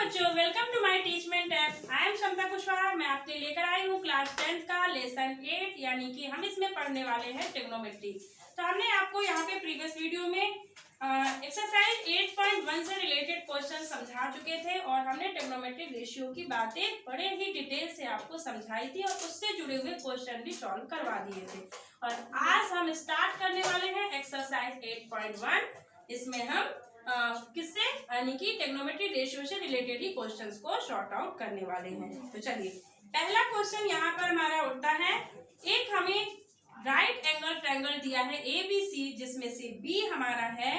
बच्चों, welcome to my Teachment app. I am Kshamta Kushwaha. मैं आपके लिए लेकर आई हूँ क्लास 10th का लेसन 8, यानी कि हम इसमें पढ़ने वाले हैं ट्रिग्नोमेट्री। तो हमने आपको यहाँ पे प्रीवियस वीडियो में एक्सरसाइज 8.1 से रिलेटेड क्वेश्चन समझा चुके थे और हमने ट्रिग्नोमेट्रिक रेशियो की बातें बड़े ही डिटेल से आपको समझाई थी और उससे जुड़े हुए क्वेश्चन भी सॉल्व करवा दिए थे। और आज हम स्टार्ट करने वाले हैं एक्सरसाइज 8.1। इसमें हम किससे यानी कि ट्रिग्नोमेट्रिक रेशियो से रिलेटेड ही क्वेश्चंस को सॉर्ट आउट करने वाले हैं। तो चलिए, पहला क्वेश्चन यहाँ पर हमारा उठता है। एक हमें राइट एंगल ट्रायंगल दिया है ABC, जिसमें से B हमारा है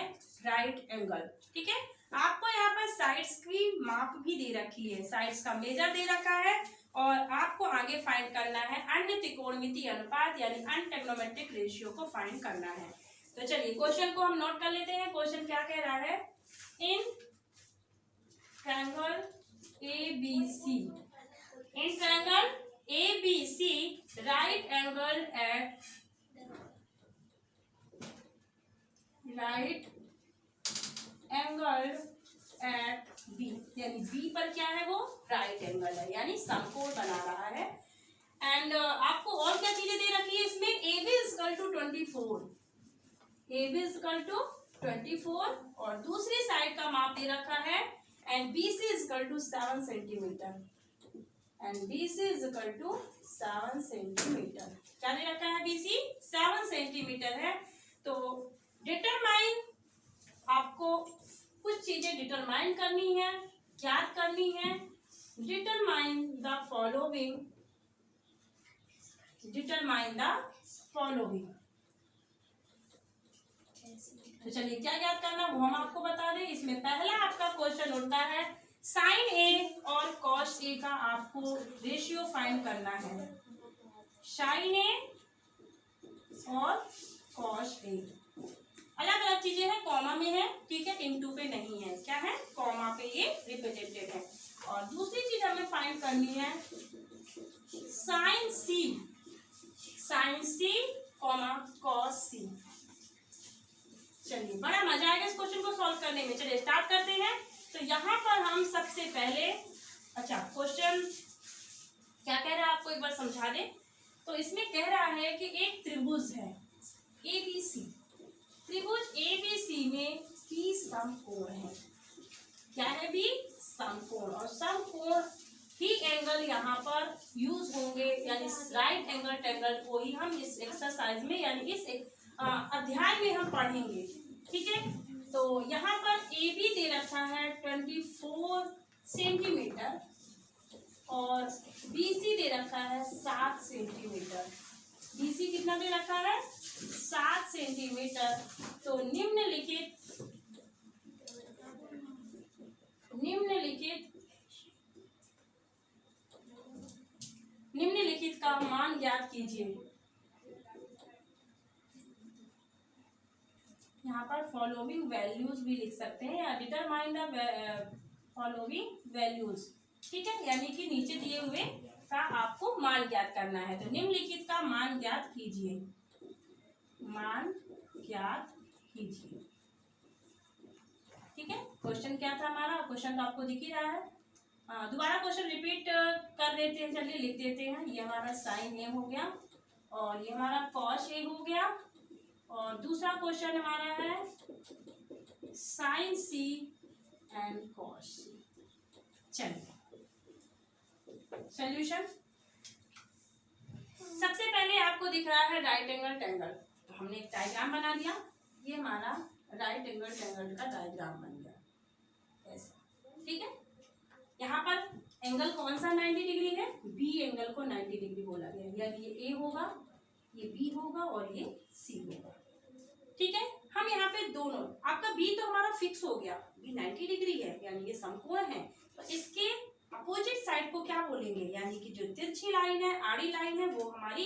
राइट एंगल। ठीक है, आपको यहाँ पर साइड्स की माप भी दे रखी है, साइड्स का मेजर दे रखा है और आपको आगे फाइंड करना है अन्य त्रिकोणमितीय अनुपात यानी अनट्रिग्नोमेट्रिक रेशियो को फाइंड करना है। तो चलिए क्वेश्चन को हम नोट कर लेते हैं। क्वेश्चन क्या कह रहा है? In triangle ABC, in triangle ABC right angle at B, यानी B पर क्या है? वो राइट एंगल है, यानी समकोण बना रहा है। एंड आपको और क्या चीजें दे रखी है इसमें? AB = 24, AB = 24 और दूसरी साइड का माप दे रखा है and BC = 7 centimetre, and BC = 7 centimetre. क्या दे रखा है? BC 7 सेंटीमीटर है। तो डिटरमाइन, आपको कुछ चीजें डिटरमाइन करनी है, ज्ञात करनी है। Determine the following, determine the following. तो चलिए, क्या याद करना वो हम आपको बता दें। इसमें पहला आपका क्वेश्चन उठता है, साइन A और कॉस A का आपको रेशियो फाइंड करना है। साइन A और कॉस A अलग अलग चीजें हैं, कॉमा में है, ठीक है, इनटू पे नहीं है। क्या है? कॉमा पे ये रिप्रेजेंटेड है। और दूसरी चीज हमें फाइंड करनी है साइन C, कॉस C। चलिए, बड़ा मजा आएगा इस क्वेश्चन को सॉल्व करने में। चलिए स्टार्ट करते हैं। तो यहाँ पर हम सबसे पहले, अच्छा क्वेश्चन क्या कह रहा है आपको एक बार समझा दे। तो इसमें कह रहा है कि एक त्रिभुज है ABC, त्रिभुज ABC में B समकोण है। क्या है? B समकोण, और समकोण ही एंगल यहाँ पर यूज होंगे, यानी राइट एंगल ट्रायंगल को ही हम इस एक्सरसाइज में यानी इस अध्याय में हम पढ़ेंगे। ठीक है, तो यहाँ पर AB दे रखा है 24 सेंटीमीटर और BC दे रखा है 7 सेंटीमीटर। BC कितना दे रखा है? 7 सेंटीमीटर। तो निम्नलिखित का मान ज्ञात कीजिए। यहाँ पर फॉलोइंग वैल्यूज भी लिख सकते हैं या डिटरमाइन द फॉलोइंग वैल्यूज। ठीक है, यानी कि नीचे दिए हुए का आपको मान ज्ञात करना है। तो निम्नलिखित का मान ज्ञात कीजिए, मान ज्ञात कीजिए। ठीक है, क्वेश्चन क्या था हमारा? क्वेश्चन तो आपको दिख ही रहा है। दोबारा क्वेश्चन रिपीट कर देते हैं। चलिए लिख देते हैं। ये हमारा साइन A हो गया और ये हमारा कॉस A हो गया और दूसरा क्वेश्चन हमारा है sine C and cos C। चलिए सॉल्यूशन। सबसे पहले आपको दिख रहा है राइट एंगल ट्रायंगल, तो हमने एक डायग्राम बना दिया। ये हमारा राइट एंगल ट्रायंगल का डायग्राम बन गया ऐसा। ठीक है, यहाँ पर एंगल कौन सा 90 डिग्री है? B एंगल को 90 डिग्री बोला गया, यानी ये A होगा, ये B होगा और ये C होगा। ठीक है, हम यहाँ पे दोनों, आपका B तो हमारा फिक्स हो गया, B 90 डिग्री है यानी ये समकोण है। तो इसके अपोजिट साइड को क्या बोलेंगे? यानी कि जो तिरछी लाइन है, आड़ी लाइन है, वो हमारी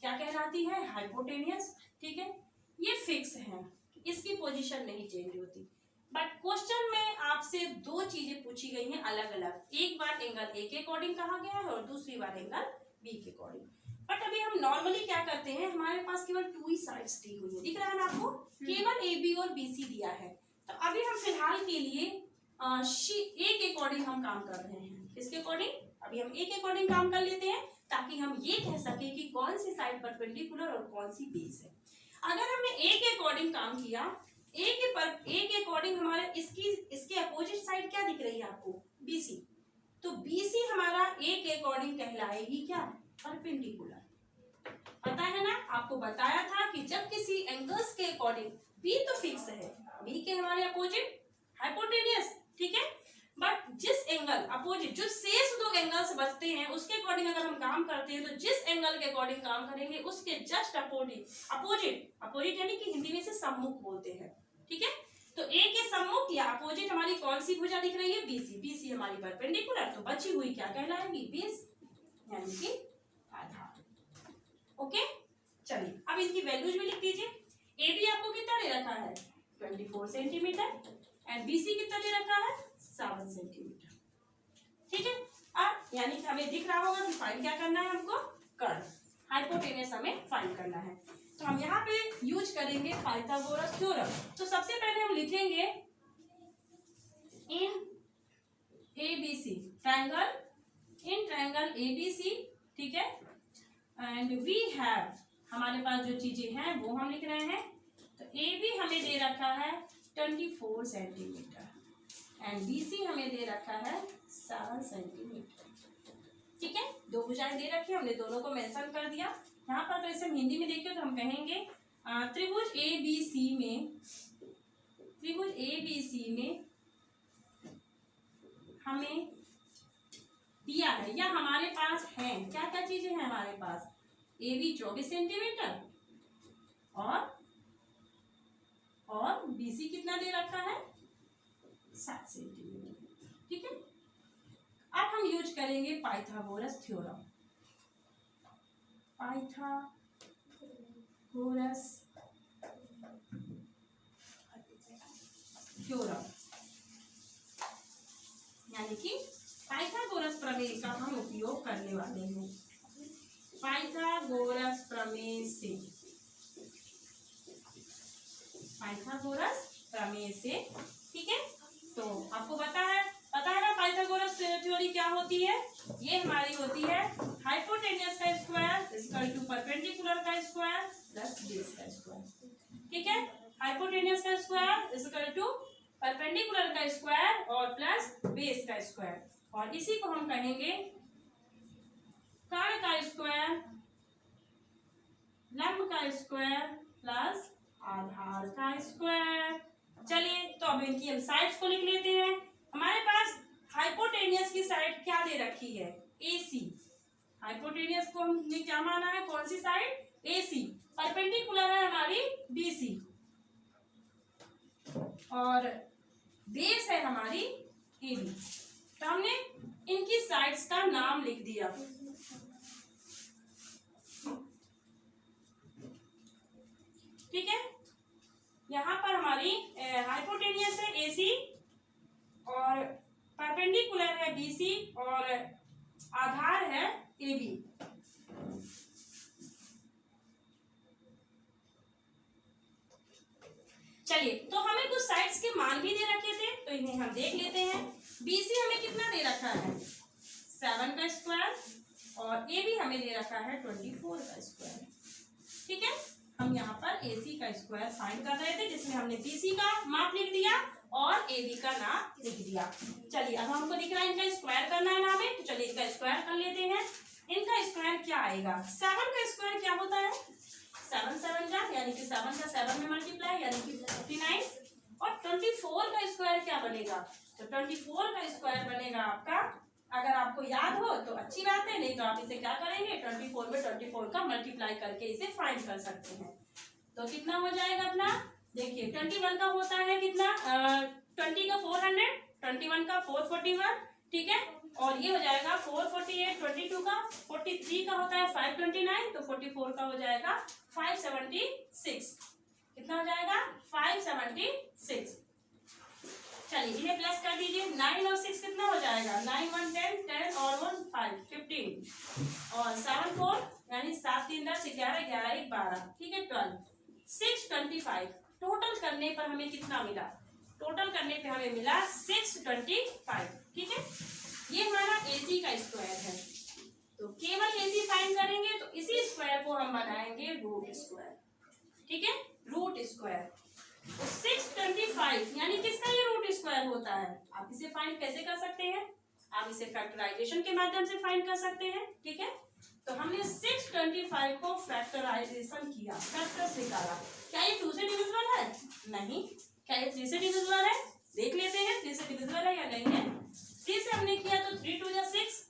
क्या कहलाती है? हाइपोटेनियस। ठीक है, ये फिक्स है, इसकी पोजीशन नहीं चेंज होती। बट क्वेश्चन में आपसे दो चीजें पूछी गई हैं अलग अलग। एक बार एंगल A के अकॉर्डिंग कहा गया है और दूसरी बार एंगल B के अकॉर्डिंग। बट अभी हम नॉर्मली क्या करते हैं, हमारे पास केवल 2 ही साइड्स दी हुई है, दिख रहा है ना आपको? केवल AB और BC दिया है। तो अभी हम फिलहाल के लिए ए के अकॉर्डिंग हम काम कर रहे हैं। किसके अकॉर्डिंग? अभी हम ए के अकॉर्डिंग काम कर लेते हैं ताकि हम ये कह सके कि कौन सी साइड परपेंडिकुलर और कौन सी बेस है। अगर हमने ए के अकॉर्डिंग काम किया, ए के अकॉर्डिंग हमारे इसके अपोजिट साइड क्या दिख रही है आपको? बीसी। तो बीसी हमारा ए के अकॉर्डिंग कहलाएगी क्या? परपेंडिकुलर। पता है ना, आपको बताया था कि जब किसी एंगल्स के अकॉर्डिंग बी तो फिक्स है, बी के हमारे अपोजिट हाइपोटेनियस, ठीक है, बट जिस एंगल अपोजिट जो शेष दो एंगल्स बचते हैं उसके अकॉर्डिंग अगर हम काम करते हैं तो जिस एंगल के अकॉर्डिंग काम करेंगे उसके जस्ट अपोजिट यानी कि हिंदी में से सम्मुख बोलते हैं, ठीक है। तो ए के सम्मुख या अपोजिट हमारी कौन सी भुजा दिख रही है? बीसी। बीसी हमारी परपेंडिकुलर, तो बची हुई क्या कहलाएगी? बेस यानी कि आधार। ओके, चलिए अब इनकी वैल्यूज भी लिख दीजिए। ए बी आपको कितना दे रखा है? 24 सेंटीमीटर एंड बीसी कितना दे रखा है? 7 सेंटीमीटर, ठीक है। अब यानी कि हमें दिख रहा होगा कि फाइंड क्या करना है हमको? कर्व, हाइपोटेनस हमें फाइंड करना है। तो हम यहाँ पे यूज करेंगे पाइथागोरस थ्योरम। तो सबसे पहले हम लिखेंगे इन ABC triangle, in triangle ABC, ठीक है, एंड वी हैव, हमारे पास जो चीजें हैं वो हम लिख रहे हैं। तो ए बी हमें दे रखा है 24 सेंटीमीटर एंड बीसी हमें दे रखा है 7 सेंटीमीटर, ठीक है। दो भुजाएं दे रखी है, हमने दोनों को मेंशन कर दिया। यहाँ पर तो इसे हम हिंदी में देखिए तो हम कहेंगे त्रिभुज ए बी सी में हमें दिया है या हमारे पास है, क्या क्या चीजें हैं हमारे पास? ए बी 24 सेंटीमीटर और बीसी कितना दे रखा है? 7 सेंटीमीटर, ठीक है। अब हम यूज करेंगे पाइथागोरस थ्योरम। यानी कि पाइथागोरस प्रमेय का हम उपयोग करने वाले हैं। पाइथागोरस प्रमेय से, ठीक है। तो आपको पता है ना पाइथागोरस थ्योरी क्या होती है? ये हमारी होती है हाइपोटेनियस का स्क्वायर इक्वल टू परपेंडिकुलर का स्क्वायर प्लस बेस का स्क्वायर, ठीक है। हाइपोटेनियस का स्क्वायर इक्वल टू परपेंडिकुलर का स्क्वायर और प्लस बेस का स्क्वायर, और इसी को हम कहेंगे कर्ण का स्क्वायर, लंब का स्क्वायर प्लस आधार का स्क्वायर। चलिए तो अब इनकी हम साइड्स को लिख लेते हैं। हमारे पास हाइपोटेनियस की साइड क्या दे रखी है? AC। हाइपोटेनियस को हमने क्या माना है? कौन सी साइड? AC। परपेंडिकुलर है हमारी BC और बेस है हमारी AB। तो हमने इनकी साइड्स का नाम लिख दिया, ठीक है। यहाँ पर हमारी हाइपोटेनियस है AC और परपेंडिकुलर है BC और आधार है AB। चलिए तो हमें कुछ साइड्स के मान भी दे रखे थे तो इन्हें हम देख लेते हैं। BC हमें कितना दे रखा है? 7 का स्क्वायर और AB हमें दे रखा है 24 का स्क्वायर, ठीक है। हम यहाँ पर AC का स्क्वायर फाइंड कर रहे थे जिसमें हमने BC का माप लिख दिया और AB का नाम लिख दिया। चलिए अब हमको दिख रहा है इनका स्क्वायर करना है नाम है, तो चलिए इनका स्क्वायर कर लेते हैं। इनका स्क्वायर क्या आएगा? 7 का स्क्वायर क्या होता है? 7 7 जा यानी कि 7 का 7 में मल्टीप्लाई यानी कि 49 और 24 का स्क्वायर क्या बनेगा? तो 24 का स्क्वायर बनेगा आपका, अगर आपको याद हो तो अच्छी बात है, नहीं तो आप इसे क्या करेंगे 24 में 24 का मल्टीप्लाई करके इसे फाइंड कर सकते हैं। तो कितना हो जाएगा अपना? देखिए 21 का होता है कितना? 20 का 400, 21 का 441, ठीक है। और ये हो जाएगा 448, 22 का 43 का होता है 529, तो 44 का हो जाएगा 576। कितना हो जाएगा? 576। चलिए इन्हें प्लस कर दीजिए। 9 और 6 कितना हो जाएगा? 9 1 10, 10 और 1 5 15 और 7 4 यानी 7 3 10 11 11 1 12, ठीक है 12 6 25। टोटल करने पर हमें कितना मिला? टोटल करने पे हमें मिला 625। ठीक है, ये हमारा AC का स्क्वायर है। तो केवल AC फाइंड करेंगे तो इसी स्क्वायर को हम बनाएंगे रूट स्क्वायर। ठीक है, रूट स्क्वायर। तो 625 यानी किसका ये रूट स्क्वायर होता है? आप इसे फाइंड कैसे कर सकते हैं? आप इसे फैक्टराइजेशन के माध्यम से फाइंड कर सकते हैं। ठीक है, तो हमने 625 को फैक्टराइजेशन किया, फैक्टर्स निकाला। क्या ये 2 से डिविजिबल है? नहीं। क्या ये 3 से डिविजिबल है? देख लेते हैं 3 से डिविजिबल है या नहीं है। 3 से हमने किया तो 3 2 6,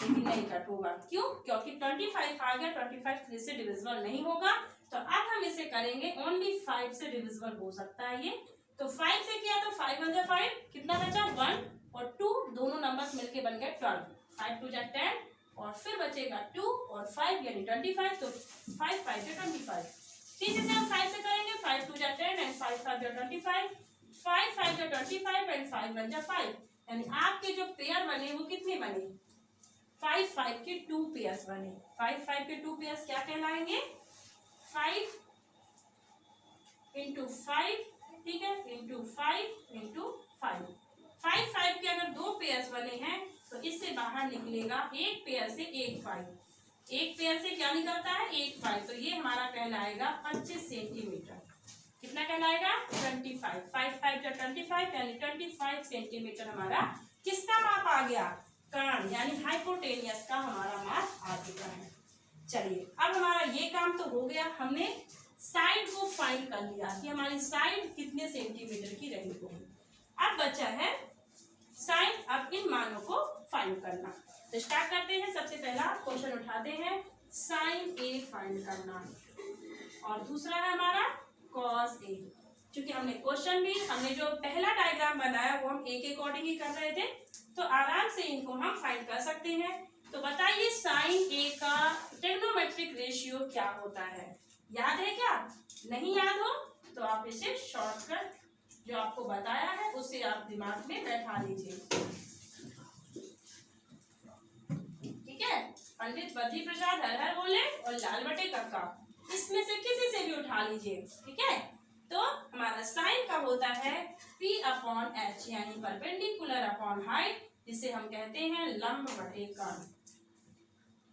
लेकिन नहीं कट होगा। क्यों? क्योंकि 25 आ गया, 25 3 से डिविजिबल नहीं होगा। तो अब हम इसे करेंगे ओनली 5 से डिविजिबल हो सकता है ये। तो 5 से किया तो 5 1 5, कितना बचा? 1 और 2, दोनों नंबर्स मिलके बन गए 12। 5 2 10 और फिर बचेगा 2 और 5 यानी 25। तो 5 5 से 25। ठीक है, हम 5 से करेंगे 5 2 10 एंड 5 5 25। 5 5 25 एंड 5 1 5, यानी आपके जो पेयर बने वो कितने बने? 5 5 के 2 पेयर्स बने। 5 5 के 2 पेयर्स क्या कहलाएंगे? 5 इंटू 5, ठीक है, इंटू 5 इंटू 5। 5 5 के अगर 2 पेयर्स बने हैं तो इससे बाहर निकलेगा एक पेयर से एक 5। एक पेयर से क्या निकलता है? एक 5। तो ये हमारा कहलाएगा 25 सेंटीमीटर। कितना कहलाएगा? 25। 5 5 का 25 यानी 25 सेंटीमीटर हमारा किसका माप आ गया? कर्ण यानी हाइपोटेनियस का हमारा माप आ चुका है। चलिए, अब हमारा ये काम तो हो गया। हमने साइड को फाइंड कर लिया कि हमारी साइड कितने सेंटीमीटर की रही होगी। अब बचा है साइन। अब इन मानों को फाइंड करना। तो स्टार्ट करते हैं। सबसे पहला क्वेश्चन उठाते हैं, साइन ए फाइंड करना, और दूसरा है हमारा कॉस ए। क्योंकि हमने क्वेश्चन भी, हमने जो पहला डायग्राम बनाया वो हम ए के अकॉर्डिंग ही कर रहे थे, तो आराम से इनको हम फाइंड कर सकते हैं। तो बताइए साइन ए का ट्रिग्नोमेट्रिक रेशियो क्या होता है? याद है क्या? नहीं याद हो तो आप इसे शॉर्टकट जो आपको बताया है उसे आप दिमाग में बैठा लीजिए। ठीक है, पंडित बद्री प्रसाद हर हर बोले और लाल बटे कक्का, इसमें से किसी से भी उठा लीजिए। ठीक है, तो हमारा साइन का होता है P/H यानी परपेंडिकुलर अपॉन हाइट, जिसे हम कहते हैं लंब बटे कर्ण।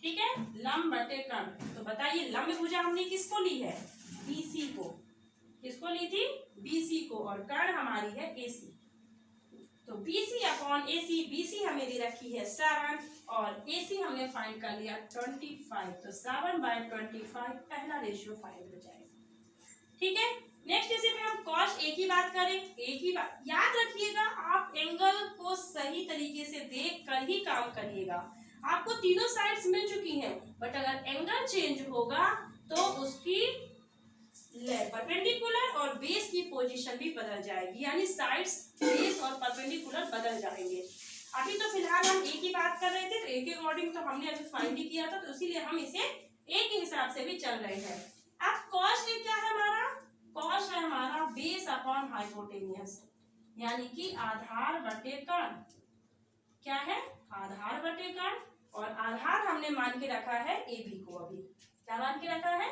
ठीक है, लंब बटे कर्ण। तो बताइए लंब भुजा हमने किसको ली है? BC को। किसको ली थी? BC को। और कर्ण हमारी है AC। तो BC/AC, BC हमें दे रखी है 7 और AC हमने फाइंड कर लिया 25। तो 7/25 पहला रेशियो फाइंड हो जाएगा। ठीक है, नेक्स्ट इसी में हम cos A की बात करें। एक ही बात याद रखिएगा, आप एंगल को सही तरीके से देख कर ही काम करिएगा। आपको तीनों साइड्स मिल चुकी हैं, बट अगर एंगल चेंज होगा तो उसकी परपेंडिकुलर और बेस की पोजीशन भी बदल जाएगी, यानी साइड्स, बेस और परपेंडिकुलर बदल जाएंगे। अभी तो फिलहाल हम ए की बात कर रहे थे, तो ए के अकॉर्डिंग तो हमने अभी फाइंड ही किया था, तो इसीलिए हम इसे ए के हिसाब से भी चल रहे हैं। अब कॉस ए क्या है हमारा? कॉस है हमारा बेस अपॉन हाइपोटेनियस, यानी कि आधार बटे कर्ण। क्या है? आधार बटे कर्ण। और आधार हमने मान के रखा है AB को। अभी क्या मान के रखा है?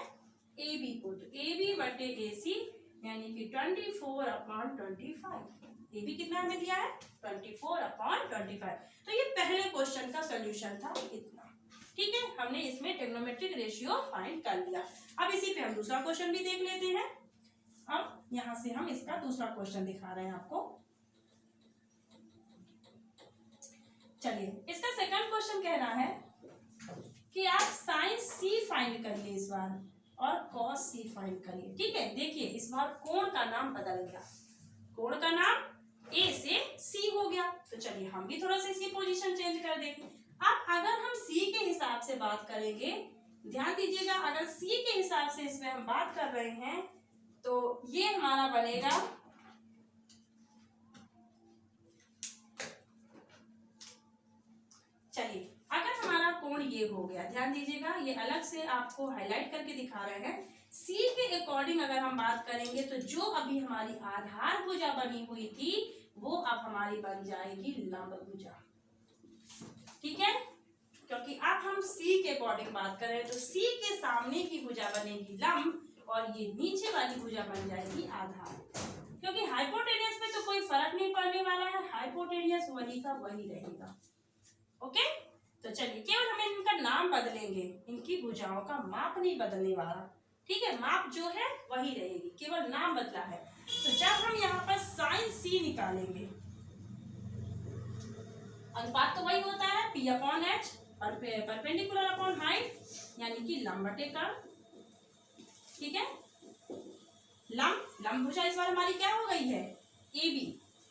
AB को। तो AB बटे AC यानी कि 24/25। AB कितना हमें दिया है? 24/25। तो ये पहले क्वेश्चन का सोल्यूशन था इतना। ठीक है, हमने इसमें ट्रिग्नोमेट्रिक रेशियो फाइंड कर लिया। अब इसी पे हम दूसरा क्वेश्चन भी देख लेते हैं। अब यहां से हम इसका दूसरा क्वेश्चन दिखा रहे हैं आपको। चलिए, इसका सेकंड क्वेश्चन कह रहा है कि आप साइन C फाइंड करिए इस बार और कॉस C फाइंड करिए। ठीक है, देखिए इस बार कोण का नाम बदल गया। कोण का नाम A से C हो गया। तो चलिए हम भी थोड़ा सा इसकी पोजीशन चेंज कर देंगे। अब अगर हम C के हिसाब से बात करेंगे, ध्यान दीजिएगा, अगर C के हिसाब से इसमें हम बात कर रहे हैं तो ये हमारा बनेगा, चलिए अगर हमारा कोण ये हो गया, ध्यान दीजिएगा, ये अलग से आपको हाईलाइट करके दिखा रहे हैं। C के अकॉर्डिंग अगर हम बात करेंगे तो जो अभी हमारी आधार भुजा बनी हुई थी वो अब हमारी बन जाएगी लंब भुजा। ठीक है, क्योंकि अब हम C के अकॉर्डिंग बात कर रहे हैं तो C के सामने की भुजा बनेगी लंब और ये नीचे वाली भुजा बन जाएगी आधार। क्योंकि हाइपोटेनियस पड़ने वाला है हाइपोटेनियस वही का वही रहेगा। ओके, तो चलिए केवल हमें इनका नाम बदलेंगे, इनकी भुजाओं का माप नहीं बदलने वाला। ठीक है, माप जो है वही रहेगी, केवल नाम बदला है। तो जब हम यहाँ पर साइन सी निकालेंगे, अनुपात तो वही होता है P upon H, perpendicular upon height यानी कि लंब बटे कर्ण। ठीक है, लंब भुजा इस बार हमारी क्या हो गई है, AB।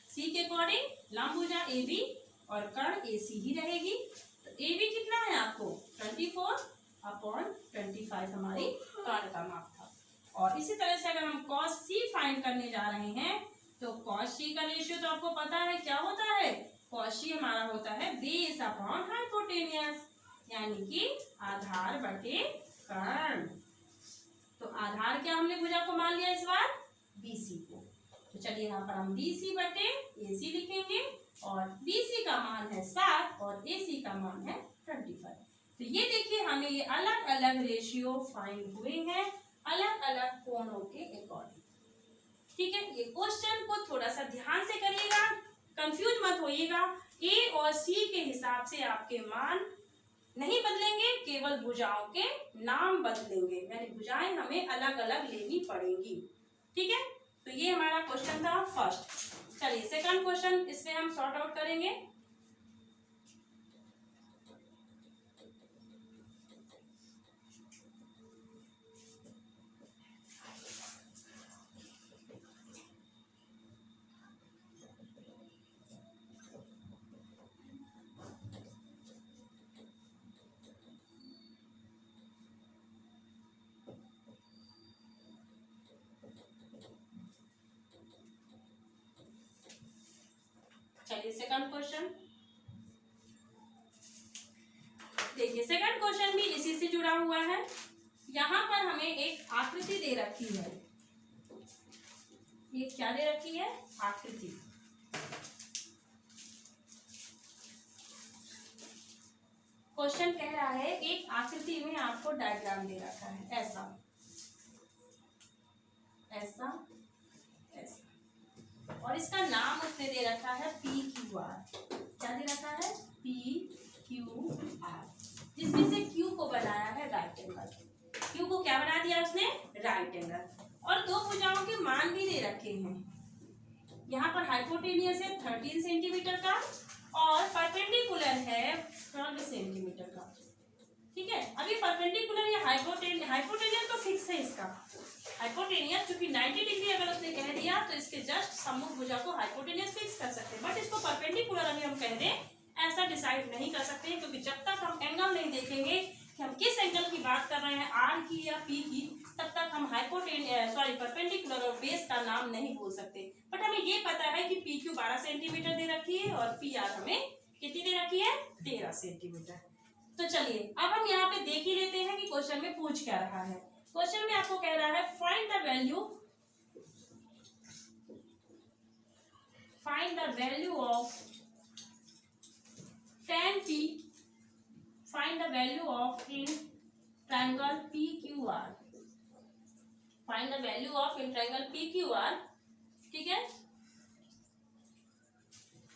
C के अकॉर्डिंग लंब भुजा AB और कर्ण AC ही रहेगी। तो AB कितना है आपको 24 अपॉन 25 हमारी कर्ण का माप था। और इसी तरह से अगर हम cos C फाइंड करने जा रहे हैं तो cos C का रेशियो तो आपको पता है क्या होता है, cos C हमारा होता है बेस अपॉन हाइपोटेनियस यानी कि आधार बटे कर्ण। तो आधार क्या हमने भुजा को मान लिया इस बार BC को। तो चलिए यहाँ पर हम BC बटे AC लिखेंगे और BC का मान है 7 और AC का मान है 25। तो ये देखिए हमें ये अलग अलग रेशियो फाइंड हुए हैं अलग अलग कोणों के अकॉर्डिंग। ठीक है, ये क्वेश्चन को थोड़ा सा ध्यान से करिएगा, कंफ्यूज मत होइएगा। A और C के हिसाब से आपके मान नहीं बदलेंगे, केवल भुजाओं के नाम बदलेंगे, यानी भुजाएं हमें अलग अलग लेनी पड़ेंगी। ठीक है, तो ये हमारा क्वेश्चन था फर्स्ट। चलिए सेकंड क्वेश्चन, इसमें हम सॉर्ट आउट करेंगे। चलिए सेकंड क्वेश्चन देखिए, सेकंड क्वेश्चन भी इसी से जुड़ा हुआ है। यहाँ पर हमें एक आकृति दे रखी है, ये क्या दे रखी है, आकृति। क्वेश्चन कह रहा है एक आकृति में आपको डायग्राम दे रखा है, ऐसा ऐसा ऐसा, और इसका नाम उसने दे रखा है PQR। क्या दे रखा है, PQR, जिसमें से Q को बनाया है राइट एंगल। Q को क्या बना दिया उसने, राइट एंगल। और दो भुजाओं के मान भी दे रखे हैं। यहाँ पर हाइपोटेनियस है 13 सेंटीमीटर का और परपेंडिकुलर है 12 सेंटीमीटर का। ठीक है, अभी परपेंडिकुलर या हाइपोटेनियस तो फिक्स है इसका। हाइपोटेनियस चूंकि 90 डिग्री अगर उसने कह दिया तो इसके जस्ट सम्मुख भुजा को हाइपोटेनियस फिक्स कर सकते हैं, बट इसको परपेंडिकुलर अभी हम कह दें ऐसा डिसाइड नहीं कर सकते, क्योंकि जब तक हम एंगल नहीं देखेंगे कि हम किस एंगल की बात कर रहे हैं, आर की या पी की, तब तक हम परपेंडिकुलर और बेस का नाम नहीं बोल सकते। बट हमें ये पता है कि पी क्यू 12 सेंटीमीटर दे रखी है और पी आर हमें कितनी दे रखी है, 13 सेंटीमीटर। तो चलिए अब हम यहाँ पे देख ही लेते हैं कि क्वेश्चन में पूछ क्या रहा है। क्वेश्चन में आपको कह रहा है find the value of tan p, find the value of in triangle PQR, find the value of in triangle PQR। ठीक है,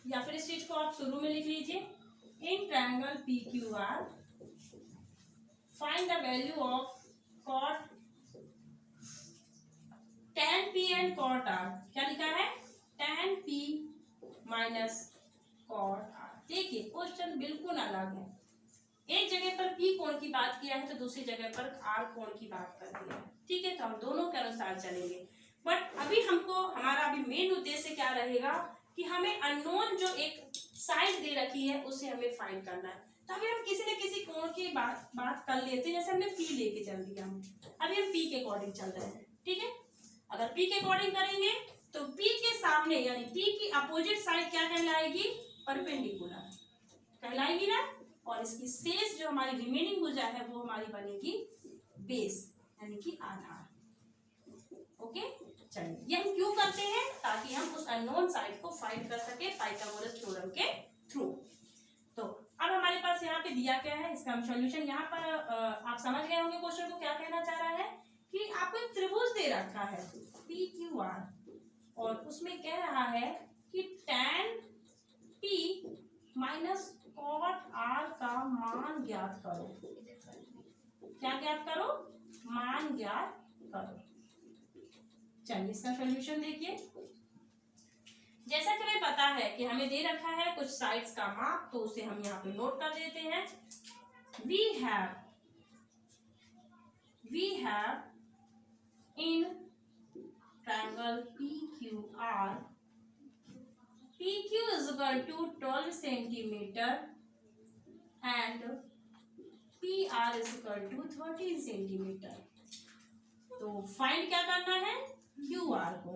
या फिर इस चीज को आप शुरू में लिख लीजिए, in triangle PQR find the value of cot tan p and cot r। क्या लिखा है, tan p minus cot r। देखिए क्वेश्चन बिल्कुल अलग है, एक जगह पर p कोण की बात किया है तो दूसरी जगह पर r कोण की बात कर दिया है। ठीक है, तो हम दोनों के अनुसार चलेंगे, बट अभी हमको हमारा अभी मेन उद्देश्य क्या रहेगा कि हमें अननोन जो एक साइड दे रखी है उसे हमें फाइंड करना है। तो अभी हम किसी न किसी कोण की बात कर लेते हैं, जैसे हमने p लेके चल दिया, हम अभी हम p के अकॉर्डिंग चल रहे हैं। ठीक है, अगर p के अकॉर्डिंग करेंगे तो p के सामने यानी p की अपोजिट साइड क्या कहलाएगी, परपेंडिकुलर कहलाएगी ना, और इसकी शेष जो हमारी रिमेनिंग भुजा है वो हमारी बनेगी बेस यानी कि आधार। ओके, चलिए ये हम क्यों करते हैं, ताकि हम उस अननोन साइड को फाइंड कर सके पाइथागोरस थ्योरम के थ्रू। तो अब हमारे पास यहाँ पे दिया क्या है, इसका हम सॉल्यूशन यहाँ पर आप समझ गए होंगे क्वेश्चन को क्या कहना चाह रहा है कि आपको एक त्रिभुज दे रखा है PQR और उसमें कह रहा है कि tan p minus cot r का मान ज्ञात करो। क्या ज्ञात करो? मान ज्ञात करो। चलिए इसका सॉल्यूशन देखिए। जैसा कि हमें पता है कि हमें दे रखा है कुछ साइड्स का माप, तो उसे हम यहाँ पे नोट कर देते हैं। we have in triangle PQR, PQ is equal to 12 centimeter and PR is equal to 13 centimeter। तो फाइंड क्या करना है? QR को।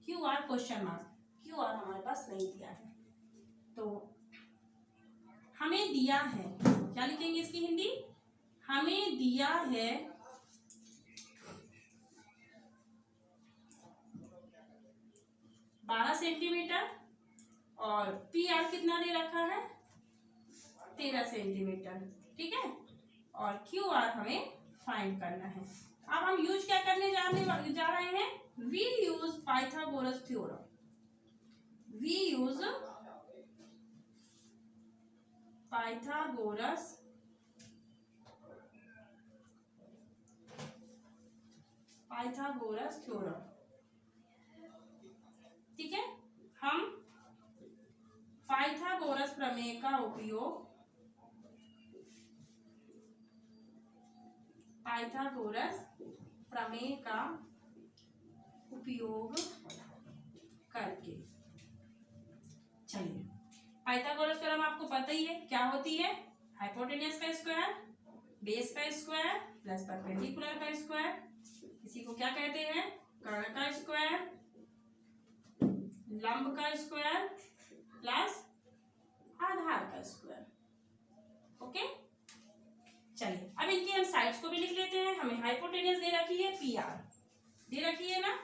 QR क्वेश्चन मार्क, QR हमारे पास नहीं दिया है, तो हमें दिया है, क्या लिखेंगे इसकी हिंदी? हमें दिया है 12 सेंटीमीटर और PR कितना दे रखा है? 13 सेंटीमीटर, ठीक है। और QR हमें फाइंड करना है। अब हम यूज क्या करने जा रहे हैं? We use Pythagoras theorem. We use Pythagoras theorem, ठीक है। हम पाइथागोरस प्रमेय का उपयोग करके, चलिए पाइथागोरस थ्योरम आपको पता ही है क्या होती है? हाइपोटेन्यूज का स्क्वायर, बेस का स्क्वायर प्लस परपेंडिकुलर का स्क्वायर। इसी को क्या कहते हैं? कर्ण का स्क्वायर, लंब का स्क्वायर प्लस आधार का स्क्वायर। ओके, चलिए अब इनकी हम साइड्स को भी लिख लेते हैं। हमें हाइपोटेन्यूज दे रखी है PR, दे रखी है ना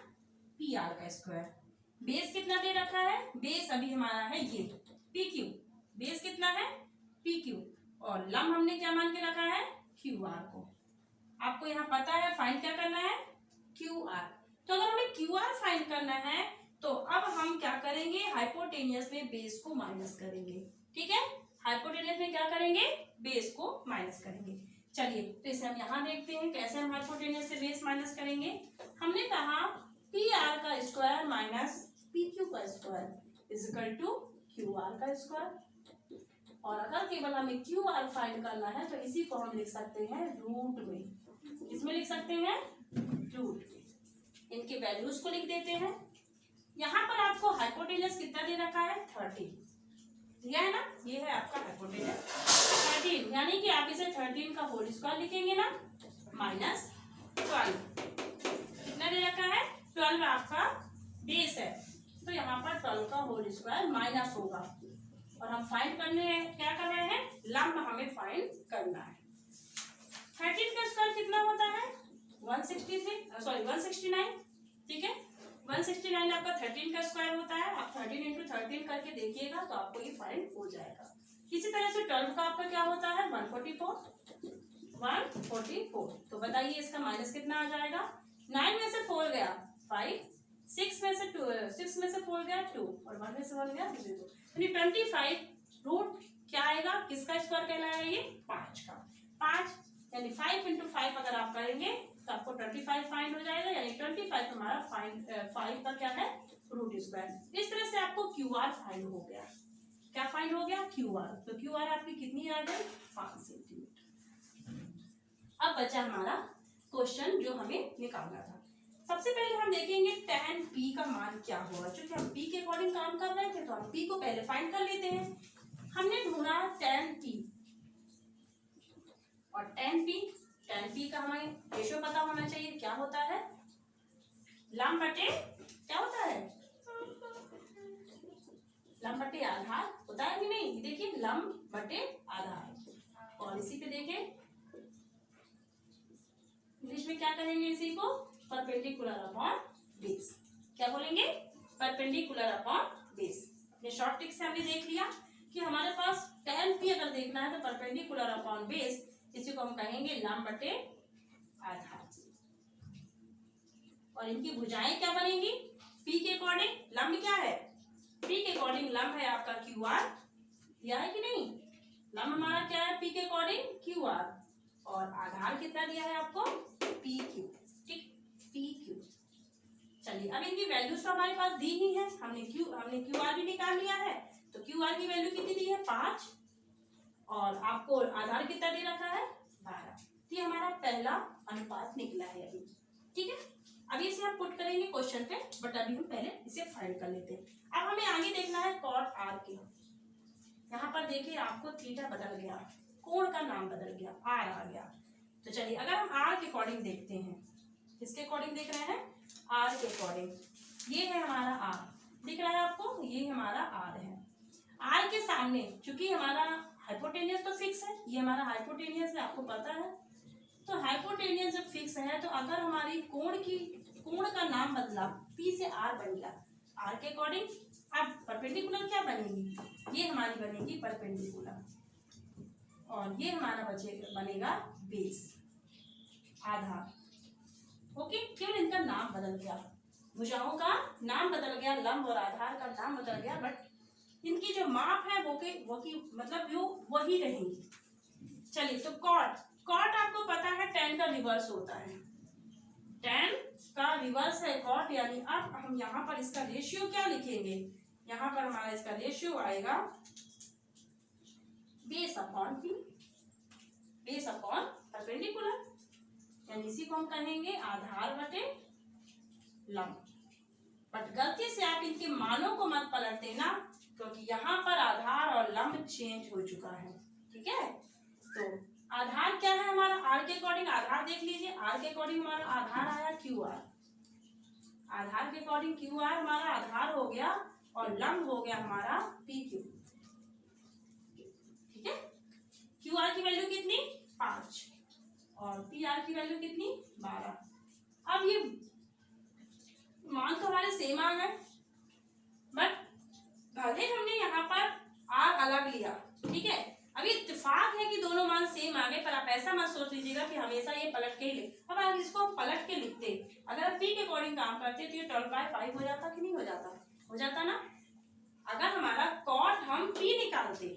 PR का स्क्वायर। बेस कितना दे रखा है? बेस अभी हमारा है ये PQ, बेस कितना है? PQ, और लंब हमने क्या मान के रखा है? QR को। आपको यहाँ पता है फाइंड क्या करना है? QR। तो अगर हमें QR फाइंड करना है तो अब हम क्या करेंगे? हाइपोटेन्यूज में बेस को माइनस करेंगे, ठीक है। हाइपोटेन्यूज में क्या करेंगे? बेस को माइनस करेंगे। चलिए तो इसे हम यहाँ देखते हैं कैसे हम हाइपोटेन्यूज से बेस माइनस करेंगे। हमने कहा PR का स्क्वायर माइनस PQ का square is equal to QR का स्क्वायर। और अगर केवल हमें QR फाइंड करना है तो इसी को हम लिख सकते हैं रूट में। इसमें लिख सकते हैं रूट में। इनके वैल्यूज को लिख देते हैं। यहाँ पर आपको हाइपोटेन्यूज कितना दे रखा है? 13 दिया है ना, ये है आपका हाइपोटेन्यूज 13, यानी कि आप इसे 13 का होल स्क्वायर लिखेंगे ना, माइनस 12 कितना दे रखा है? 12 आपका बेस है, तो यहाँ पर 12 का होल स्क्वायर माइनस होगा। और हम फाइंड करने हैं, क्या कर रहे हैं? लंब हमें फाइंड करना है। 13 का स्क्वायर कितना होता है? 169, ठीक है। 169 आपका 13 का स्क्वायर होता है। आप 13 इंटू 13 करके देखिएगा तो आपको ये फाइंड हो जाएगा। इसी तरह से 12 का आपका क्या होता है? 144। तो बताइए इसका माइनस कितना आ जाएगा? 9 में से 4 गया 5, 6 में से 4 गया 2 और 1 में से 1 गया 0। यानी 25 रूट क्या आएगा? किसका स्क्वायर कहलाएगा? ये 5 का। 5 यानी 5 इंटू 5 अगर आप करेंगे तो आपको 25 फाइंड हो जाएगा। यानी 25 हमारा 5 का क्या है? Root square. इस तरह से आपको QR फाइंड हो गया। क्या फाइंड हो गया? QR। तो QR आपकी कितनी आ गई? 5 सेंटीमीटर। अब बचा हमारा क्वेश्चन जो हमें निकालना था। सबसे पहले हम देखेंगे tan P का मान क्या होगा। क्योंकि हम P के अकॉर्डिंग काम कर रहे थे तो हम P को पहले फाइंड कर लेते हैं। हमने ढूंढा tan P, और tan P का हमें रेशो पता होना चाहिए। क्या होता है? लंब बटे क्या होता है? लंब बटे आधार होता है कि नहीं? देखिए लंब बटे आधार। और इसी पे देखें इंग्लिश में क्या कहेंगे इसी को? Perpendicular upon base. क्या बोलेंगे? Perpendicular upon base. ये शॉर्ट ट्रिक से हमने देख लिया कि हमारे पास tan P अगर देखना है तो परपेंडिकुलर अपॉन बेस, इसी को हम कहेंगे लंब बटे आधार। और इनकी भुजाएं क्या बनेंगी? P के अकॉर्डिंग लंब क्या है? पी के अकॉर्डिंग लंब है आपका क्यू आर, दिया है कि नहीं? लंब हमारा क्या है? पी के अकॉर्डिंग क्यू आर, और आधार कितना दिया है आपको? P Q. ठीक, पी क्यू। चलिए अब इनकी वैल्यूज तो हमारे पास दी ही है, हमने क्यू आर भी निकाल लिया है। तो क्यू आर की वैल्यू कितनी दी है? 5, और आपको आधार कितना दे रखा है? 12। ये हमारा पहला अनुपात निकला है अभी। ठीक है, अभी इसे हम पुट करेंगे क्वेश्चन पे, बट अभी हम पहले इसे फाइंड कर लेते हैं। अब हमें आगे देखना है कॉट आर के। यहाँ पर देखिए आपको थीटा बदल गया, कोण का नाम बदल गया, आर आ गया। तो चलिए अगर हम आर के अकॉर्डिंग देखते हैं, किसके अकॉर्डिंग देख रहे हैं? आर के अकॉर्डिंग। ये है हमारा आर, दिख रहा है आपको? ये हमारा आर है। आर के सामने चूंकि हमारा हाइपोटेनियस तो फिक्स है, ये हमारा हाइपोटेनियस है, आपको पता है। तो हाइपोटेनियस जब फिक्स है तो अगर हमारी कोण का नाम बदला, पी से आर बन गया आर के अकॉर्डिंग, अब परपेंडिकुलर क्या बनेगी? ये हमारी बनेगी परपेंडिकुलर, और ये हमारा बनेगा बेस, आधार। ओके, केवल इनका नाम बदल गया, भुजाओं का नाम बदल गया, लंब और आधार का नाम बदल गया, बट इनकी जो माप है वो मतलब वही रहेंगी। चलिए, तो कॉट आपको पता है tan का रिवर्स होता है, tan का रिवर्स है कॉट, यानी अब हम यहाँ पर इसका रेशियो क्या लिखेंगे? यहाँ पर हमारा इसका रेशियो आएगा base upon P, base upon perpendicular, यानी इसी को हम कहेंगे आधार बटे लंब। बट गलती से आप इनके मानों को मत पलट देना, क्योंकि यहाँ पर आधार और लंब चेंज हो चुका है। ठीक है, तो आधार क्या है हमारा? आर के अकॉर्डिंग आधार देख लीजिए, आर के अकॉर्डिंग हमारा आधार आया क्यू आर, आधार के अकॉर्डिंग क्यू आर हमारा आधार हो गया, और लंब हो गया हमारा पी क्यू। ठीक है, क्यू आर की वैल्यू कितनी? 5, और पी आर की वैल्यू कितनी? 12। अब ये मान तो हमारे सेम आ गए, बट भले हमने यहाँ पर आर अलग लिया, ठीक है, अभी इत्तेफाक है कि दोनों मान सेम आ गए, पर आप ऐसा मत सोच लीजिएगा कि हमेशा ये पलट के ही ले। अब आप इसको पलट के लिखते, अगर आप पी के अकॉर्डिंग काम करते तो ये 12/5 हो जाता कि नहीं हो जाता? हो जाता ना। अगर हमारा कॉट हम पी निकालते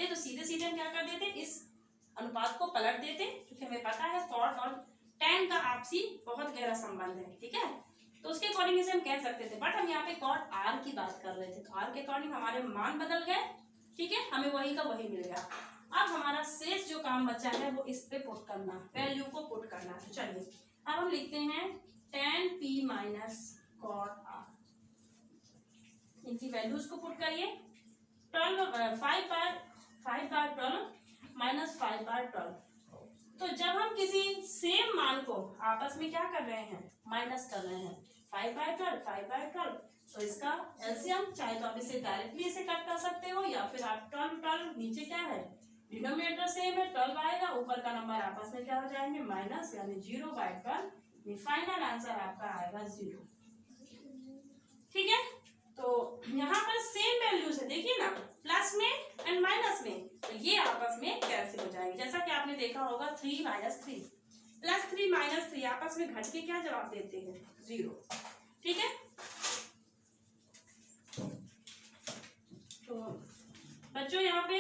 तो सीधे सीधे हम क्या कर देते? इस अनुपात को पलट देते, क्योंकि हमें पता है कॉट और tan का आपसी बहुत गहरा संबंध है। ठीक है, तो उसके अकॉर्डिंग इसे हम कह सकते थे, बट हम यहाँ पे कॉट आर की बात कर रहे थे, तो आर के अकॉर्डिंग हमारे मान बदल गए। ठीक है, हमें वही का वही मिल गया। अब हमारा शेष जो काम बचा है वो इस पे पुट करना, वैल्यू को पुट करना। तो चलिए अब हम लिखते हैं tan p minus cot R, इनकी वैल्यूज को पुट करिए। 5/12 माइनस 5/12। तो जब हम किसी सेम मान को आपस में क्या कर रहे हैं? माइनस कर रहे हैं, 5/12 तो इसका एलसीएम चाहे तो आप इसे डायरेक्टली इसे कट कर सकते हो, या फिर आप 12 नीचे क्या है? डिनोमिनेटर सेम है, 12 आएगा, ऊपर का नंबर आपस में क्या हो जाएंगे? माइनस, यानी 0/12। फाइनल आंसर आपका आएगा 0। ठीक है, तो यहाँ पर सेम वैल्यूज है, देखिए ना, प्लस में एंड माइनस में, तो ये आपस में कैंसिल हो जाएंगे। जैसा कि आपने देखा होगा 3 - 3 प्लस 3 - 3 आपस में घट के क्या जवाब देते हैं? 0। ठीक है, तो बच्चों यहाँ पे